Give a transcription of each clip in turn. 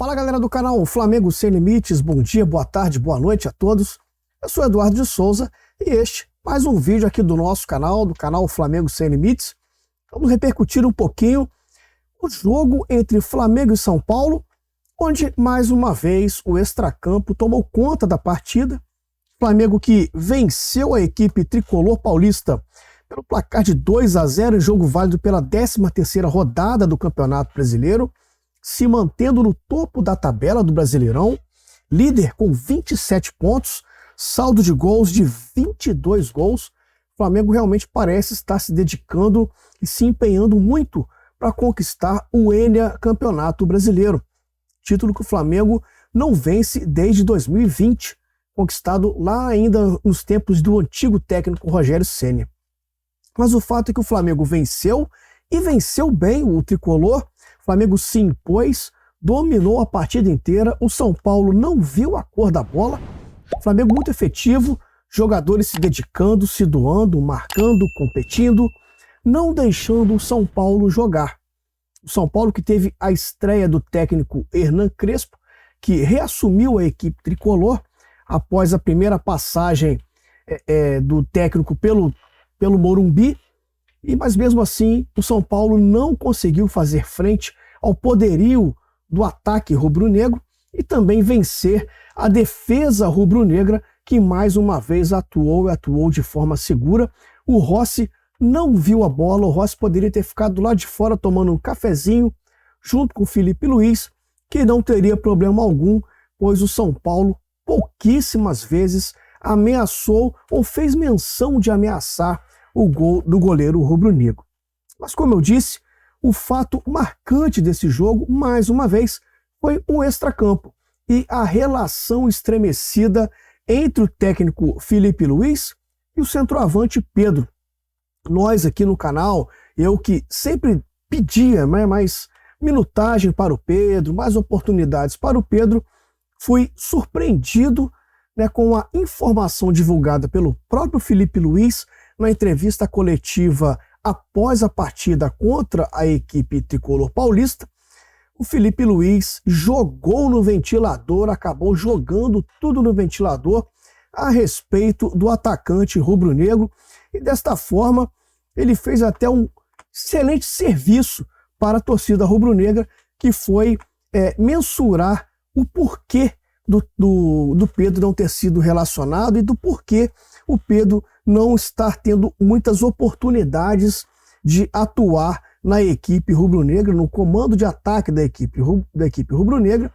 Fala galera do canal Flamengo Sem Limites, bom dia, boa tarde, boa noite a todos. Eu sou Eduardo de Souza e este mais um vídeo aqui do nosso canal, do canal Flamengo Sem Limites. Vamos repercutir um pouquinho o jogo entre Flamengo e São Paulo, onde mais uma vez o extracampo tomou conta da partida. Flamengo que venceu a equipe tricolor paulista pelo placar de 2-0 em jogo válido pela 13ª rodada do Campeonato Brasileiro, se mantendo no topo da tabela do Brasileirão, líder com 27 pontos, saldo de gols de 22 gols. O Flamengo realmente parece estar se dedicando e se empenhando muito para conquistar o Enia Campeonato Brasileiro, título que o Flamengo não vence desde 2020, conquistado lá ainda nos tempos do antigo técnico Rogério Ceni. Mas o fato é que o Flamengo venceu e venceu bem o tricolor. O Flamengo se impôs, dominou a partida inteira, o São Paulo não viu a cor da bola. O Flamengo muito efetivo, jogadores se dedicando, se doando, marcando, competindo, não deixando o São Paulo jogar. O São Paulo que teve a estreia do técnico Hernan Crespo, que reassumiu a equipe tricolor após a primeira passagem do técnico pelo Morumbi, mas mesmo assim o São Paulo não conseguiu fazer frente ao poderio do ataque rubro-negro e também vencer a defesa rubro-negra, que mais uma vez atuou de forma segura. O Rossi não viu a bola, o Rossi poderia ter ficado do lado de fora tomando um cafezinho junto com o Felipe Luiz, que não teria problema algum, pois o São Paulo pouquíssimas vezes ameaçou ou fez menção de ameaçar o gol do goleiro rubro-negro. Mas como eu disse, o fato marcante desse jogo, mais uma vez, foi o extracampo e a relação estremecida entre o técnico Felipe Luiz e o centroavante Pedro. Nós aqui no canal, eu que sempre pedia mais minutagem para o Pedro, mais oportunidades para o Pedro, fui surpreendido com a informação divulgada pelo próprio Felipe Luiz na entrevista coletiva após a partida contra a equipe tricolor paulista. O Felipe Luiz jogou no ventilador, acabou jogando tudo no ventilador a respeito do atacante rubro-negro, e desta forma ele fez até um excelente serviço para a torcida rubro-negra, que foi mensurar o porquê do Pedro não ter sido relacionado e do porquê o Pedro não estar tendo muitas oportunidades de atuar na equipe rubro-negra, no comando de ataque da equipe rubro-negra.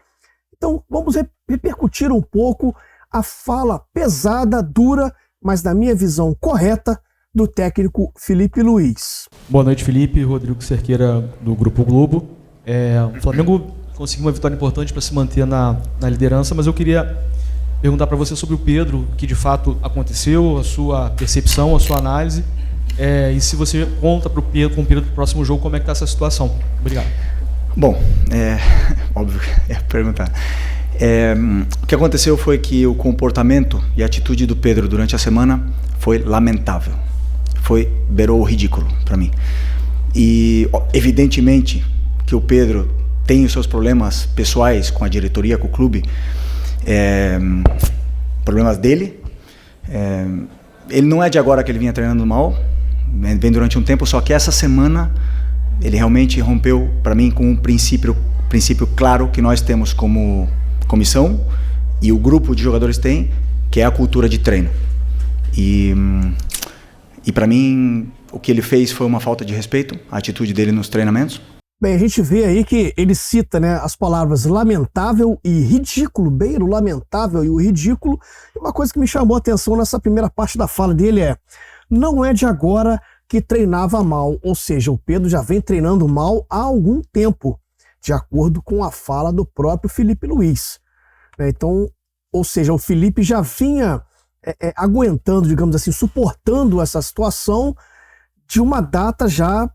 Então vamos repercutir um pouco a fala pesada, dura, mas na minha visão correta, do técnico Felipe Luiz. Boa noite, Felipe. Rodrigo Cerqueira, do Grupo Globo. O Flamengo conseguiu uma vitória importante para se manter na liderança, mas eu queria perguntar para você sobre o Pedro, o que de fato aconteceu, a sua percepção, a sua análise, e se você conta com o Pedro do próximo jogo, como é que está essa situação. Obrigado. Bom, óbvio que ia perguntar. O que aconteceu foi que o comportamento e a atitude do Pedro durante a semana foi lamentável. Beirou o ridículo para mim. E evidentemente que o Pedro tem os seus problemas pessoais com a diretoria, com o clube, problemas dele. Ele não é de agora que ele vinha treinando mal, vem durante um tempo, só que essa semana ele realmente rompeu para mim com um princípio claro que nós temos como comissão e o grupo de jogadores tem, que é a cultura de treino. E para mim o que ele fez foi uma falta de respeito, a atitude dele nos treinamentos. Bem, a gente vê aí que ele cita as palavras lamentável e ridículo, bem o lamentável e o ridículo. E uma coisa que me chamou a atenção nessa primeira parte da fala dele não é de agora que treinava mal, ou seja, o Pedro já vem treinando mal há algum tempo, de acordo com a fala do próprio Felipe Luiz. Então, ou seja, o Felipe já vinha aguentando, digamos assim, suportando essa situação de uma data já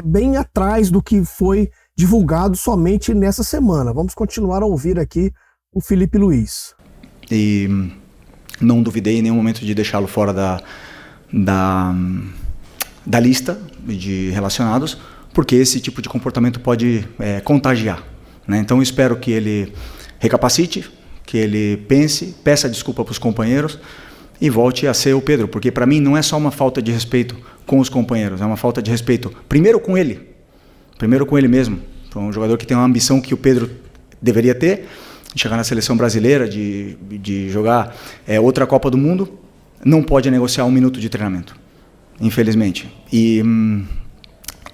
bem atrás do que foi divulgado somente nessa semana. Vamos continuar a ouvir aqui o Felipe Luiz. E não duvidei em nenhum momento de deixá-lo fora da lista de relacionados, porque esse tipo de comportamento pode contagiar. né? Então eu espero que ele recapacite, que ele pense, peça desculpa para os companheiros e volte a ser o Pedro, porque para mim não é só uma falta de respeito com os companheiros, é uma falta de respeito primeiro com ele mesmo. Então, um jogador que tem uma ambição que o Pedro deveria ter, de chegar na seleção brasileira, de jogar outra Copa do Mundo, não pode negociar 1 minuto de treinamento, infelizmente. E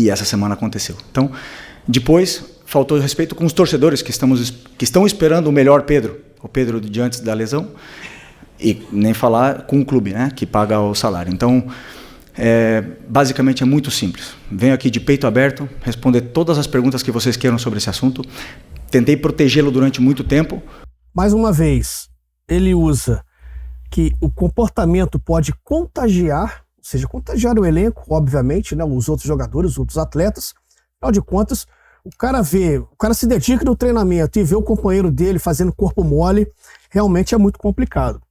essa semana aconteceu. Então, depois, faltou respeito com os torcedores que estão esperando o melhor Pedro, o Pedro de antes da lesão, e nem falar com o clube, né, que paga o salário. Então, basicamente é muito simples. Venho aqui de peito aberto, responder todas as perguntas que vocês queiram sobre esse assunto. Tentei protegê-lo durante muito tempo. Mais uma vez, ele usa que o comportamento pode contagiar, ou seja, contagiar o elenco, obviamente, né, os outros jogadores, os outros atletas. Afinal de contas, o cara se dedica no treinamento e vê o companheiro dele fazendo corpo mole, realmente é muito complicado.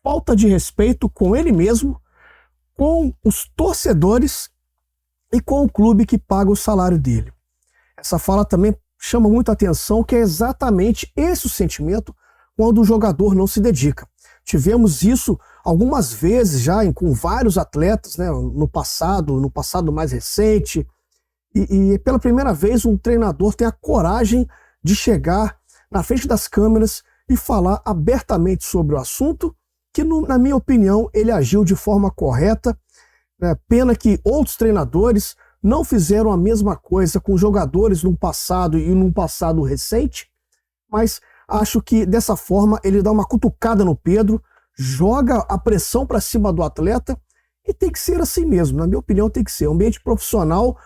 Falta de respeito com ele mesmo, com os torcedores e com o clube que paga o salário dele. Essa fala também chama muita atenção, que é exatamente esse o sentimento quando o jogador não se dedica. Tivemos isso algumas vezes já com vários atletas, né, no passado mais recente, e pela primeira vez um treinador tem a coragem de chegar na frente das câmeras e falar abertamente sobre o assunto, que, na minha opinião, ele agiu de forma correta. Pena que outros treinadores não fizeram a mesma coisa com jogadores num passado e num passado recente, mas acho que dessa forma ele dá uma cutucada no Pedro, joga a pressão para cima do atleta, e tem que ser assim mesmo, na minha opinião tem que ser. Ambiente profissional,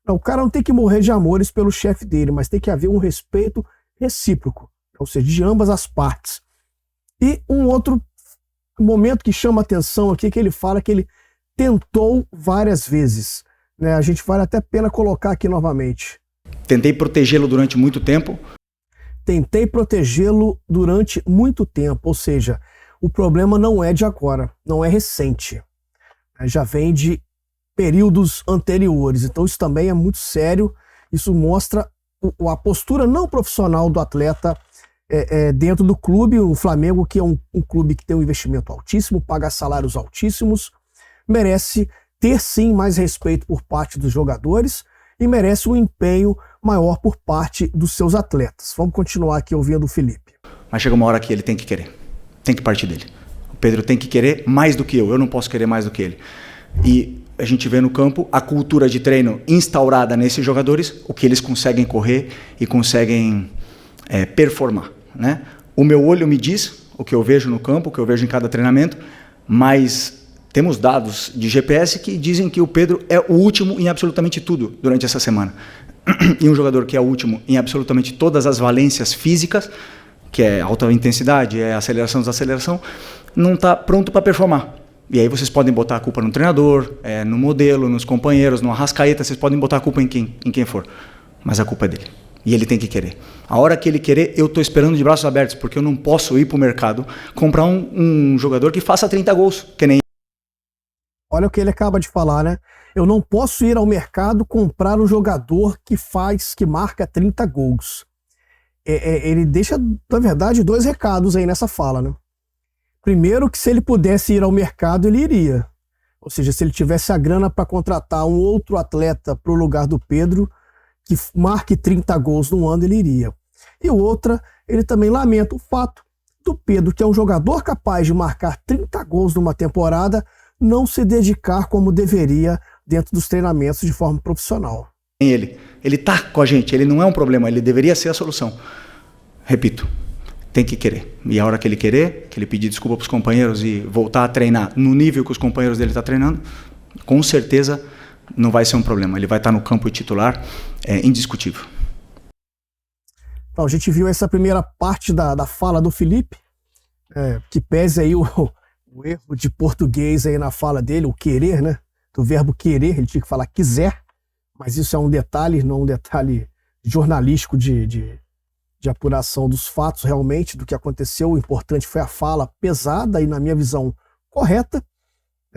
o cara não tem que morrer de amores pelo chefe dele, mas tem que haver um respeito recíproco, ou seja, de ambas as partes. E um outro momento que chama atenção aqui, que ele fala que ele tentou várias vezes, né? A gente vale até a pena colocar aqui novamente. Tentei protegê-lo durante muito tempo. Tentei protegê-lo durante muito tempo, ou seja, o problema não é de agora, não é recente, já vem de períodos anteriores, então isso também é muito sério, isso mostra a postura não profissional do atleta dentro do clube. O Flamengo, que é um clube que tem um investimento altíssimo, paga salários altíssimos, merece ter sim mais respeito por parte dos jogadores e merece um empenho maior por parte dos seus atletas. Vamos continuar aqui ouvindo o Felipe. Mas chega uma hora que ele tem que querer, tem que partir dele. O Pedro tem que querer mais do que eu não posso querer mais do que ele. E a gente vê no campo a cultura de treino instaurada nesses jogadores, o que eles conseguem correr e conseguem performar, né? O meu olho me diz o que eu vejo no campo, o que eu vejo em cada treinamento, mas temos dados de GPS que dizem que o Pedro é o último em absolutamente tudo durante essa semana. E um jogador que é o último em absolutamente todas as valências físicas, que é alta intensidade, é aceleração, desaceleração, não está pronto para performar. E aí vocês podem botar a culpa no treinador, no modelo, nos companheiros, no Arrascaeta, vocês podem botar a culpa em quem for. Mas a culpa é dele. E ele tem que querer. A hora que ele querer, eu estou esperando de braços abertos, porque eu não posso ir para o mercado comprar um jogador que faça 30 gols, que nem... Olha o que ele acaba de falar, né? Eu não posso ir ao mercado comprar um jogador que marca 30 gols. Ele deixa, na verdade, 2 recados aí nessa fala, né? Primeiro, que se ele pudesse ir ao mercado, ele iria. Ou seja, se ele tivesse a grana para contratar um outro atleta para o lugar do Pedro, que marque 30 gols no ano, ele iria. E outra, ele também lamenta o fato do Pedro, que é um jogador capaz de marcar 30 gols numa temporada, não se dedicar como deveria dentro dos treinamentos de forma profissional. Ele tá com a gente, ele não é um problema, ele deveria ser a solução. Repito, tem que querer. E a hora que ele querer, que ele pedir desculpa para os companheiros e voltar a treinar no nível que os companheiros dele estão treinando, com certeza não vai ser um problema. Ele vai estar no campo titular, indiscutível. Então, a gente viu essa primeira parte da fala do Felipe, que pese aí o erro de português aí na fala dele, o querer, né? Do verbo querer, ele tinha que falar quiser, mas isso é um detalhe, não um detalhe jornalístico de apuração dos fatos realmente, do que aconteceu. O importante foi a fala pesada e, na minha visão, correta,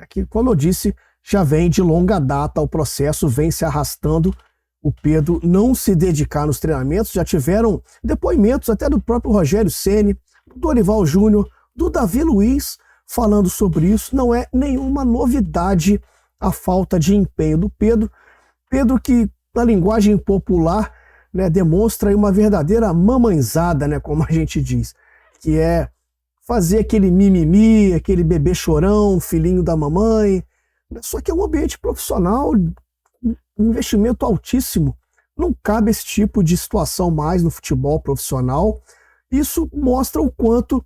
que, como eu disse, já vem de longa data o processo, vem se arrastando o Pedro não se dedicar nos treinamentos. Já tiveram depoimentos até do próprio Rogério Ceni, do Dorival Júnior, do Davi Luiz, falando sobre isso. Não é nenhuma novidade a falta de empenho do Pedro. Pedro que, na linguagem popular, né, demonstra aí uma verdadeira mamãezada, né, como a gente diz, que é fazer aquele mimimi, aquele bebê chorão, filhinho da mamãe. Só que é um ambiente profissional, um investimento altíssimo. Não cabe esse tipo de situação mais no futebol profissional. Isso mostra o quanto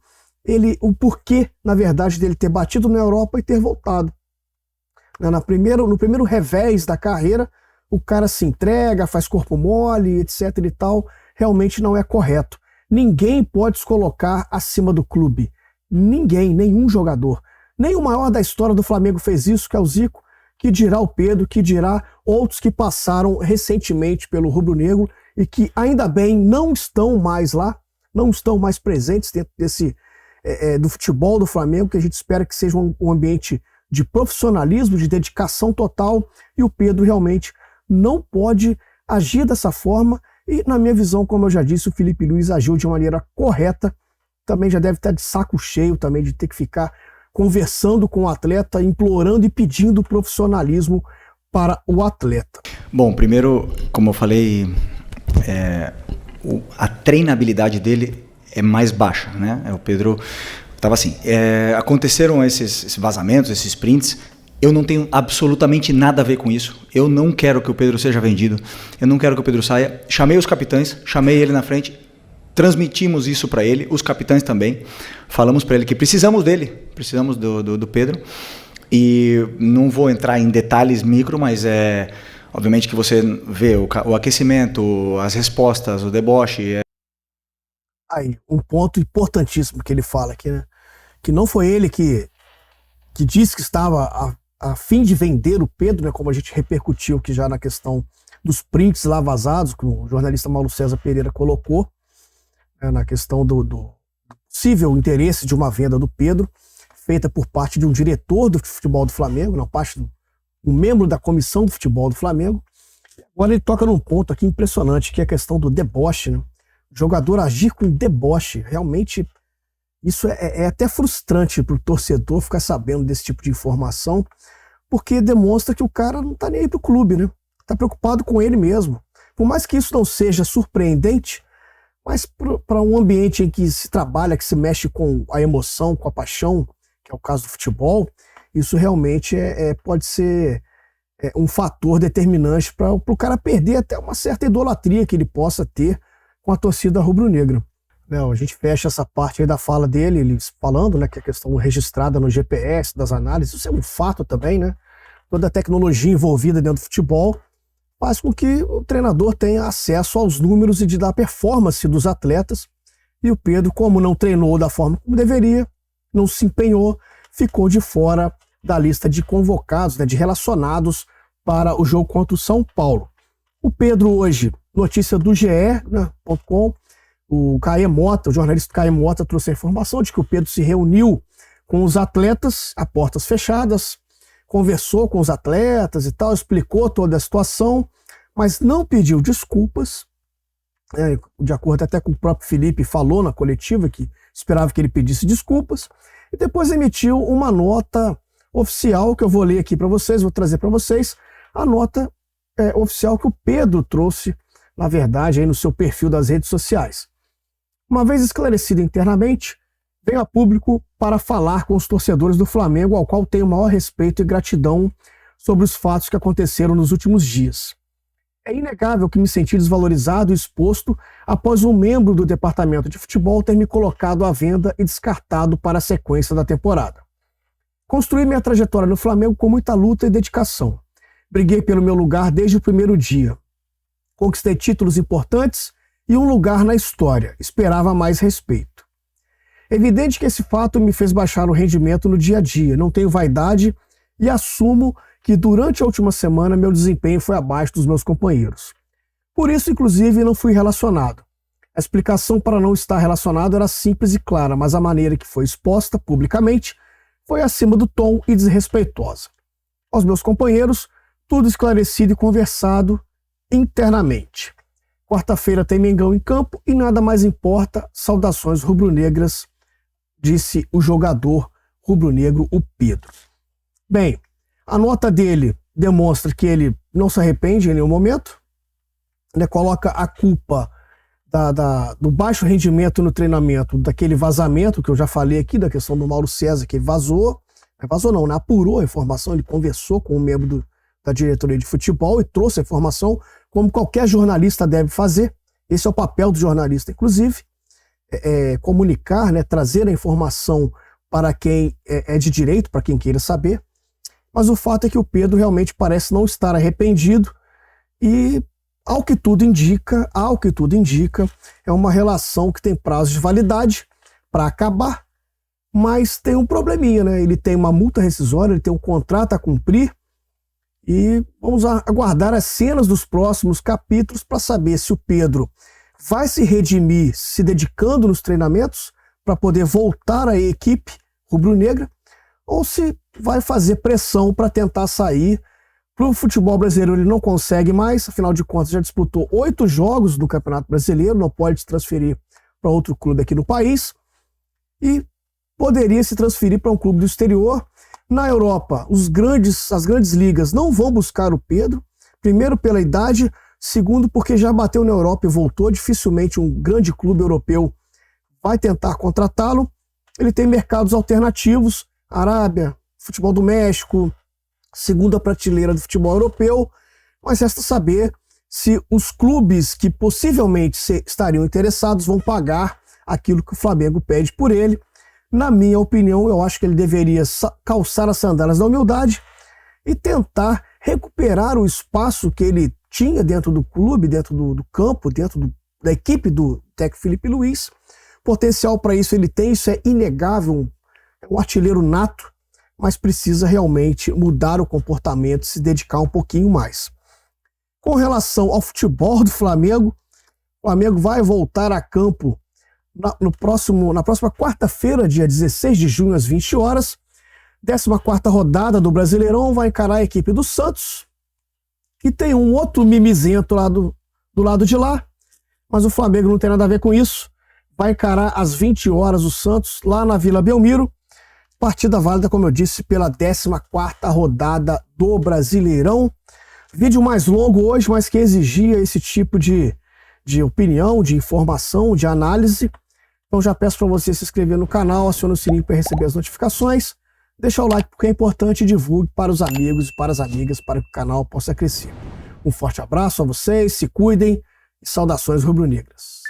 o porquê, na verdade, dele ter batido na Europa e ter voltado. No primeiro revés da carreira, o cara se entrega, faz corpo mole, etc e tal. Realmente não é correto. Ninguém pode se colocar acima do clube. Ninguém, nenhum jogador. Nem o maior da história do Flamengo fez isso, que é o Zico, que dirá o Pedro, que dirá outros que passaram recentemente pelo rubro-negro e que ainda bem não estão mais lá, não estão mais presentes dentro do futebol do Flamengo, que a gente espera que seja um ambiente de profissionalismo, de dedicação total, e o Pedro realmente não pode agir dessa forma. E, na minha visão, como eu já disse, o Felipe Luiz agiu de maneira correta. Também já deve estar de saco cheio também de ter que ficar conversando com o atleta, implorando e pedindo profissionalismo para o atleta. Bom, primeiro, como eu falei, a treinabilidade dele é mais baixa, né? O Pedro estava assim, aconteceram esses vazamentos, esses prints. Eu não tenho absolutamente nada a ver com isso. Eu não quero que o Pedro seja vendido. Eu não quero que o Pedro saia. Chamei os capitães, chamei ele na frente, transmitimos isso para ele, os capitães também. Falamos para ele que precisamos dele, precisamos do Pedro. E não vou entrar em detalhes micro, mas obviamente que você vê o aquecimento, as respostas, o deboche. Aí, um ponto importantíssimo que ele fala aqui, né? Que não foi ele que disse que estava a fim de vender o Pedro, né, como a gente repercutiu aqui já na questão dos prints lá vazados, que o jornalista Mauro César Pereira colocou, né, na questão do possível interesse de uma venda do Pedro, feita por parte de um diretor do futebol do Flamengo, não, parte de um membro da comissão do futebol do Flamengo. Agora ele toca num ponto aqui impressionante, que é a questão do deboche, né? O jogador agir com deboche, realmente isso é até frustrante para o torcedor ficar sabendo desse tipo de informação, porque demonstra que o cara não está nem aí pro clube, né? Está preocupado com ele mesmo. Por mais que isso não seja surpreendente, mas para um ambiente em que se trabalha, que se mexe com a emoção, com a paixão, que é o caso do futebol, isso realmente pode ser um fator determinante para o cara perder até uma certa idolatria que ele possa ter com a torcida rubro-negra. A gente fecha essa parte aí da fala dele, ele falando, né, que a questão registrada no GPS, das análises, isso é um fato também, né? Toda a tecnologia envolvida dentro do futebol faz com que o treinador tenha acesso aos números e de dar performance dos atletas. E o Pedro, como não treinou da forma como deveria, não se empenhou, ficou de fora da lista de convocados, né, de relacionados para o jogo contra o São Paulo. O Pedro hoje, notícia do GE.com, o Caê Mota, o jornalista Caê Mota trouxe a informação de que o Pedro se reuniu com os atletas a portas fechadas, conversou com os atletas e tal, explicou toda a situação, mas não pediu desculpas, de acordo até com o próprio Felipe falou na coletiva, que esperava que ele pedisse desculpas, e depois emitiu uma nota oficial, que eu vou ler aqui para vocês, vou trazer para vocês, a nota oficial que o Pedro trouxe, na verdade, aí no seu perfil das redes sociais. Uma vez esclarecido internamente, venho a público para falar com os torcedores do Flamengo, ao qual tenho o maior respeito e gratidão sobre os fatos que aconteceram nos últimos dias. É inegável que me senti desvalorizado e exposto após um membro do departamento de futebol ter me colocado à venda e descartado para a sequência da temporada. Construí minha trajetória no Flamengo com muita luta e dedicação. Briguei pelo meu lugar desde o primeiro dia. Conquistei títulos importantes e um lugar na história. Esperava mais respeito. É evidente que esse fato me fez baixar o rendimento no dia a dia. Não tenho vaidade e assumo que durante a última semana meu desempenho foi abaixo dos meus companheiros. Por isso, inclusive, não fui relacionado. A explicação para não estar relacionado era simples e clara, mas a maneira que foi exposta publicamente foi acima do tom e desrespeitosa. Aos meus companheiros, tudo esclarecido e conversado, internamente. Quarta-feira tem Mengão em campo e nada mais importa. Saudações rubro-negras, disse o jogador rubro-negro, o Pedro. Bem, a nota dele demonstra que ele não se arrepende em nenhum momento, né? Coloca a culpa do baixo rendimento no treinamento, daquele vazamento que eu já falei aqui, da questão do Mauro César, que ele vazou não, né? Apurou a informação, ele conversou com um membro da diretoria de futebol e trouxe a informação, como qualquer jornalista deve fazer. Esse é o papel do jornalista, inclusive, comunicar, né? Trazer a informação para quem é de direito, para quem queira saber. Mas o fato é que o Pedro realmente parece não estar arrependido e, ao que tudo indica, é uma relação que tem prazo de validade para acabar, mas tem um probleminha, né? Ele tem uma multa rescisória, ele tem um contrato a cumprir e vamos aguardar as cenas dos próximos capítulos para saber se o Pedro vai se redimir se dedicando nos treinamentos para poder voltar à equipe rubro-negra ou se vai fazer pressão para tentar sair. Para o futebol brasileiro ele não consegue mais, afinal de contas já disputou 8 jogos do Campeonato Brasileiro, não pode se transferir para outro clube aqui no país e poderia se transferir para um clube do exterior. Na Europa, as grandes ligas não vão buscar o Pedro, primeiro pela idade, segundo porque já bateu na Europa e voltou, dificilmente um grande clube europeu vai tentar contratá-lo. Ele tem mercados alternativos, Arábia, futebol do México, segunda prateleira do futebol europeu, mas resta saber se os clubes que possivelmente estariam interessados vão pagar aquilo que o Flamengo pede por ele. Na minha opinião, eu acho que ele deveria calçar as sandálias da humildade e tentar recuperar o espaço que ele tinha dentro do clube, dentro do campo, dentro da equipe do técnico Felipe Luiz. Potencial para isso ele tem, isso é inegável, um artilheiro nato, mas precisa realmente mudar o comportamento, se dedicar um pouquinho mais. Com relação ao futebol do Flamengo, o Flamengo vai voltar a campo na próxima quarta-feira, dia 16 de junho, às 20 horas. 14ª rodada do Brasileirão, vai encarar a equipe do Santos, que tem um outro mimizento lá do lado de lá, mas o Flamengo não tem nada a ver com isso. Vai encarar às 20 horas o Santos, lá na Vila Belmiro. Partida válida, como eu disse, pela 14ª rodada do Brasileirão. Vídeo mais longo hoje, mas que exigia esse tipo de opinião, de informação, de análise. Então já peço para você se inscrever no canal, acione o sininho para receber as notificações. Deixa o like porque é importante e divulgue para os amigos e para as amigas para que o canal possa crescer. Um forte abraço a vocês, se cuidem e saudações rubro-negras.